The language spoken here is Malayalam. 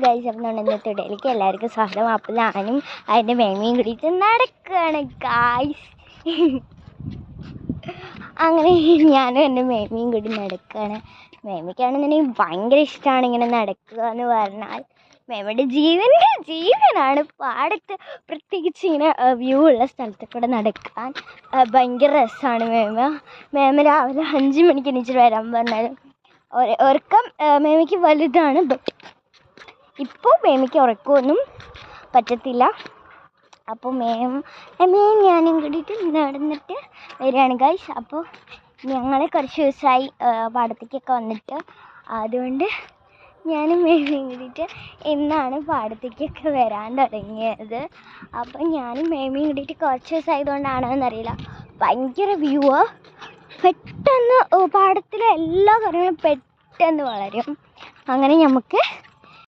ഗൈസ് അപ്പം ഇന്നത്തെ ഇടയിലേക്ക് എല്ലാവർക്കും സ്വാഗതം. അപ്പം ഞാനും അതിൻ്റെ മേമയും കൂടിയിട്ട് നടക്കുകയാണ് ഗൈസ്. അങ്ങനെ ഞാനും എൻ്റെ മേമയും കൂടി നടക്കുകയാണ്. മേമയ്ക്കാണെന്നുണ്ടെങ്കിൽ ഭയങ്കര ഇഷ്ടമാണ് ഇങ്ങനെ നടക്കുക എന്ന് പറഞ്ഞാൽ. മേമയുടെ ജീവനാണ് പാടത്ത്, പ്രത്യേകിച്ച് ഇങ്ങനെ വ്യൂ ഉള്ള സ്ഥലത്ത് കൂടെ നടക്കാൻ ഭയങ്കര രസമാണ്. മേമ രാവിലെ 5 മണിക്ക് എണീച്ചിട്ട് വരാൻ പറഞ്ഞാലും ഉറക്കം മേമയ്ക്ക് വലുതാണ്. ഇപ്പോൾ മേമയ്ക്ക് ഉറക്കമൊന്നും പറ്റത്തില്ല. അപ്പോൾ മേമയും ഞാനും കൂടിയിട്ട് നടന്നിട്ട് വരികയാണ് ഗൈസ്. അപ്പോൾ ഞങ്ങൾ കുറച്ച് ദിവസമായി പാടത്തേക്കൊക്കെ വന്നിട്ട്, അതുകൊണ്ട് ഞാനും മേമയും കൂടിയിട്ട് ഇന്നാണ് പാടത്തേക്കൊക്കെ വരാൻ തുടങ്ങിയത്. അപ്പം ഞാനും മേമയും കൂടിയിട്ട് കുറച്ച് ദിവസമായതുകൊണ്ടാണെന്നറിയില്ല, ഭയങ്കര വ്യൂ. പെട്ടെന്ന് പാടത്തിലെ എല്ലാ കാര്യങ്ങളും പെട്ടെന്ന് വളരും. അങ്ങനെ നമുക്ക്